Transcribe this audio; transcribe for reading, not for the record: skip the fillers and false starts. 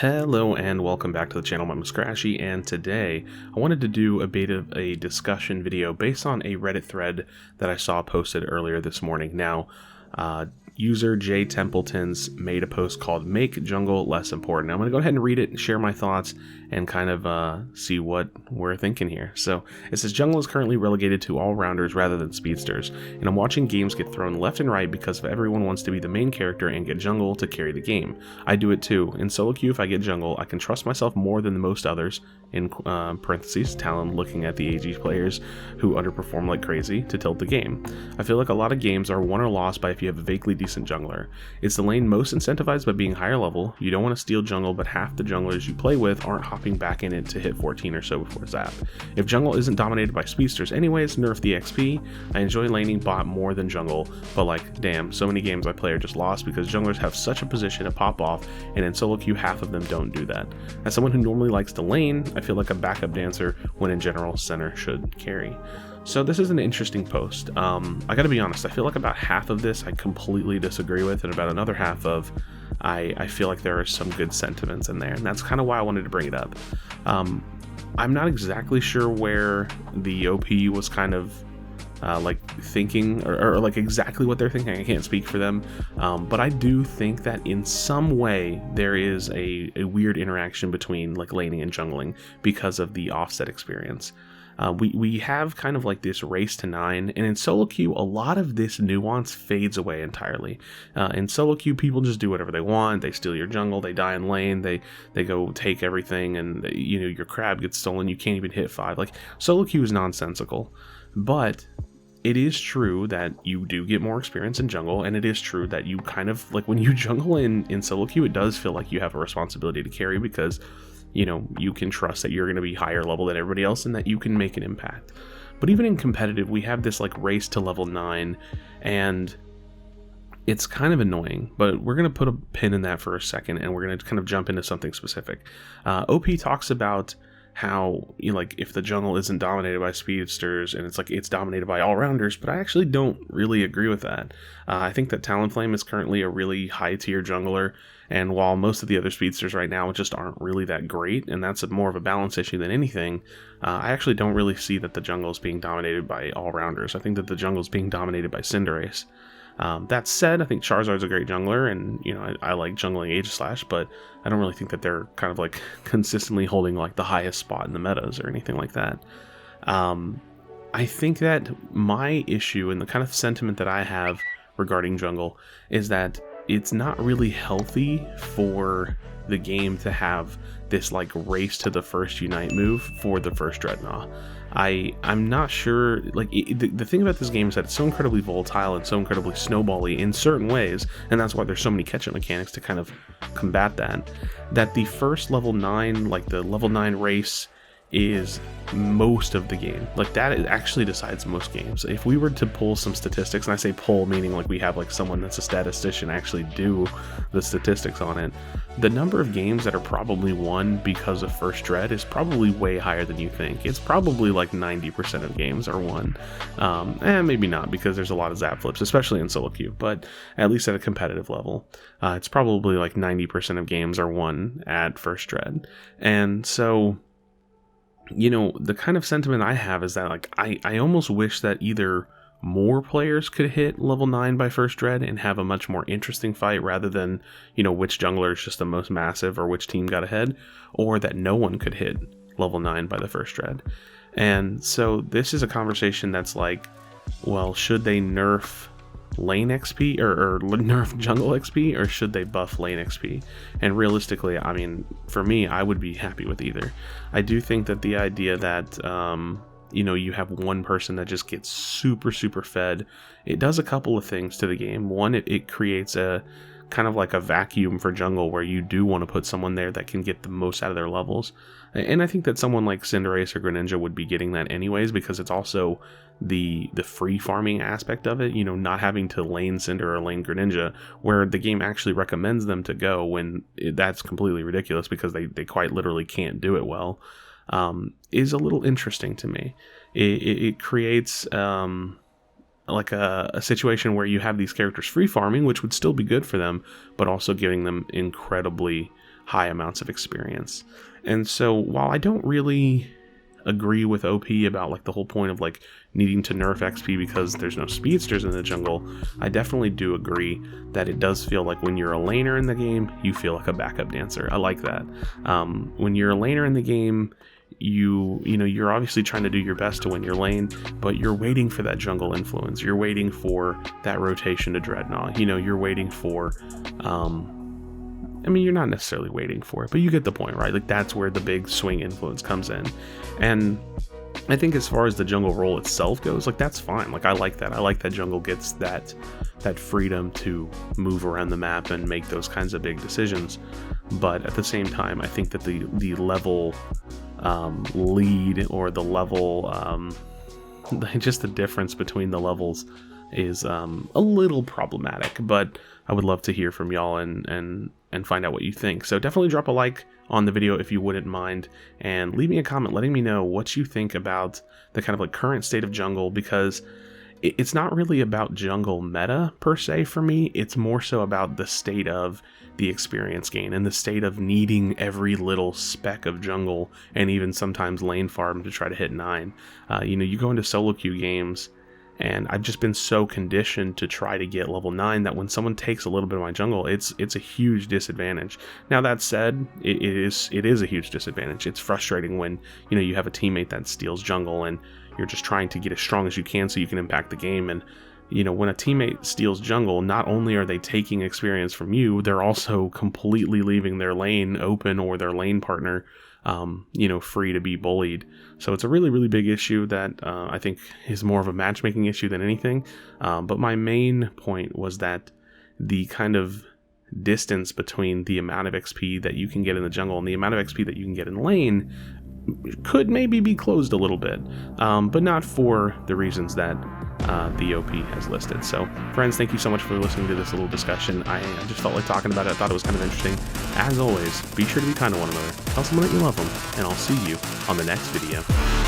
Hello and welcome back to the channel. My name is Krashy, and today I wanted to do a bit of a discussion video based on a Reddit thread that I saw posted earlier this morning. Now, user J Templetons made a post called "Make Jungle Less Important." I'm going to go ahead and read it and share my thoughts and kind of see what we're thinking here. So it says, jungle is currently relegated to all-rounders rather than speedsters, and I'm watching games get thrown left and right because everyone wants to be the main character and get jungle to carry the game. I do it too. In solo queue, if I get jungle, I can trust myself more than most others, in parentheses, Talon looking at the AG players who underperform like crazy to tilt the game. I feel like a lot of games are won or lost by if you have a vaguely decent jungler. It's the lane most incentivized by being higher level. You don't want to steal jungle, but half the junglers you play with aren't hopping back in it to hit 14 or so before zap. If jungle isn't dominated by speedsters anyways, nerf the XP. I enjoy laning bot more than jungle, but like, damn, so many games I play are just lost because junglers have such a position to pop off, and in solo queue half of them don't do that. As someone who normally likes to lane, I feel like a backup dancer when in general center should carry. So this is an interesting post. I gotta be honest, I feel like about half of this I completely disagree with, and about another half of I feel like there are some good sentiments in there, and that's kind of why I wanted to bring it up. I'm not exactly sure where the OP was kind of like thinking, or like exactly what they're thinking. I can't speak for them, but I do think that in some way there is a weird interaction between like laning and jungling because of the offset experience. We have kind of like this race to 9, and in solo queue a lot of this nuance fades away entirely. In solo queue people just do whatever they want. They steal your jungle, they die in lane, they go take everything, and you know, your crab gets stolen, you can't even hit 5. Like, solo queue is nonsensical, but it is true that you do get more experience in jungle, and it is true that you kind of like when you jungle in solo queue, it does feel like you have a responsibility to carry because, you know, you can trust that you're going to be higher level than everybody else and that you can make an impact. But even in competitive, we have this like race to level 9, and it's kind of annoying, but we're going to put a pin in that for a second, and we're going to kind of jump into something specific. OP talks about how, you know, like if the jungle isn't dominated by speedsters, and it's like it's dominated by all-rounders, but I actually don't really agree with that. I think that Talonflame is currently a really high-tier jungler, and while most of the other speedsters right now just aren't really that great, and that's more of a balance issue than anything, I actually don't really see that the jungle is being dominated by all-rounders. I think that the jungle is being dominated by Cinderace. That said, I think Charizard's a great jungler, and you know, I like jungling Aegislash, but I don't really think that they're kind of like consistently holding like the highest spot in the metas or anything like that. I think that my issue and the kind of sentiment that I have regarding jungle is that it's not really healthy for the game to have this like race to the first unite move for the first Dreadnought. I'm not sure, like the thing about this game is that it's so incredibly volatile and so incredibly snowbally in certain ways, and that's why there's so many catch-up mechanics to kind of combat that the first level 9, like the level 9 race, is most of the game. Like that actually decides most games. If we were to pull some statistics, and I say pull meaning like we have like someone that's a statistician actually do the statistics on it, the number of games that are probably won because of first dread is probably way higher than you think. It's probably like 90% of games are won. And maybe not, because there's a lot of zap flips, especially in solo queue, but at least at a competitive level, it's probably like 90% of games are won at first dread. And so, you know, the kind of sentiment I have is that like I almost wish that either more players could hit level 9 by first dread and have a much more interesting fight, rather than, you know, which jungler is just the most massive or which team got ahead, or that no one could hit level 9 by the first dread. And so this is a conversation that's like, well, should they nerf lane XP or nerf jungle XP, or should they buff lane XP? And realistically, I mean, for me, I would be happy with either. I do think that the idea that you know, you have one person that just gets super fed, it does a couple of things to the game. One, it creates a kind of like a vacuum for jungle where you do want to put someone there that can get the most out of their levels. And I think that someone like Cinderace or Greninja would be getting that anyways, because it's also the free farming aspect of it, you know, not having to lane Cinder or lane Greninja, where the game actually recommends them to go when that's completely ridiculous because they quite literally can't do it well, is a little interesting to me. It creates like a situation where you have these characters free farming, which would still be good for them, but also giving them incredibly high amounts of experience. And so while I don't really agree with OP about like the whole point of like needing to nerf XP because there's no speedsters in the jungle, I definitely do agree that it does feel like when you're a laner in the game, you feel like a backup dancer. I like that. When you're a laner in the game, you know, you're obviously trying to do your best to win your lane, but you're waiting for that jungle influence. You're waiting for that rotation to Dreadnought. You know, you're waiting for I mean, you're not necessarily waiting for it, but you get the point, right? Like, that's where the big swing influence comes in. And I think as far as the jungle role itself goes, like, that's fine. Like, I like that. I like that jungle gets that freedom to move around the map and make those kinds of big decisions. But at the same time, I think that the level lead, or the level, just the difference between the levels is a little problematic. But I would love to hear from y'all and find out what you think. So definitely drop a like on the video if you wouldn't mind, and leave me a comment letting me know what you think about the kind of like current state of jungle, because it's not really about jungle meta per se for me. It's more so about the state of the experience gain and the state of needing every little speck of jungle and even sometimes lane farm to try to hit 9. You know, you go into solo queue games, and I've just been so conditioned to try to get level 9 that when someone takes a little bit of my jungle, it's a huge disadvantage. Now that said, it is a huge disadvantage. It's frustrating when, you know, you have a teammate that steals jungle and you're just trying to get as strong as you can so you can impact the game. And, you know, when a teammate steals jungle, not only are they taking experience from you, they're also completely leaving their lane open, or their lane partner you know, free to be bullied. So it's a really, really big issue that I think is more of a matchmaking issue than anything. But my main point was that the kind of distance between the amount of XP that you can get in the jungle and the amount of XP that you can get in lane could maybe be closed a little bit, but not for the reasons that the OP has listed. So friends, thank you so much for listening to this little discussion. I just felt like talking about it. I thought it was kind of interesting. As always, be sure to be kind to one another, tell someone that you love them, and I'll see you on the next video.